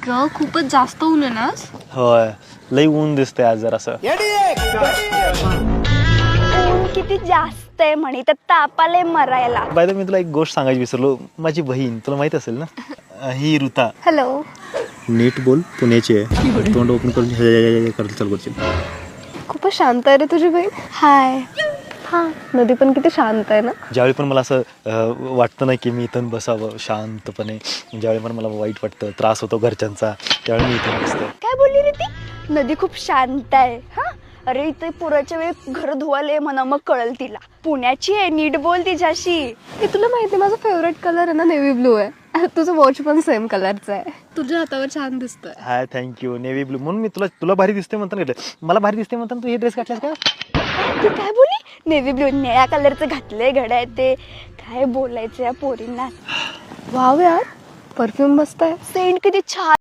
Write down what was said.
ग खूपच जास्त ऊन आहे ना. होय लई ऊन दिसतंय आज जरासं. ऊन किती जास्त आहे म्हणे तर तापाले मरायला. बाय द वे, मी तुला एक गोष्ट सांगायची विसरलो. माझी बहीण तुला माहित असेल ना, ही ऋता. हॅलो. नीट बोल, पुण्याची आहे. तोंड ओपन करून करायला चालू करशील. खूपच शांत आहे रे तुझी बहीण. हाय. हा, नदी पण किती शांत आहे ना. ज्यावेळी पण मला असं वाटतं नाही की मी इथं बसावं शांतपणे, ज्यावेळी पण मला वाईट वाटतं, त्रास होतो घरच्यांचा, त्यावेळी मी इथं बसतो. काय बोलली रे ती? नदी खूप शांत आहे. हा, अरे इथे पुराच्या वेळी घर धुवाले म्हणा, मग कळल तिला. पुण्याची आहे, नीट बोल तिच्याशी. हे तुला माहिती, माझा फेवरेट कलर आहे ना नेव्ही ब्लू आहे. तुझं वॉच पण सेम कलरचं आहे. तुझ्या हातावर छान दिसतोय. हाय, थँक्यू. नेव्ही ब्लू म्हणून मी तुला भारी दिसते म्हणता ना, मला भारी दिसते म्हणता तू हे ड्रेस घातलास का? ती काय बोलली? नेव्ही ब्लू निळ्या कलरचं घातलंय घड्याळ. ते काय बोलायचं या पोरींना. वाव यार, परफ्यूम मस्त आहे. सेंट किती छान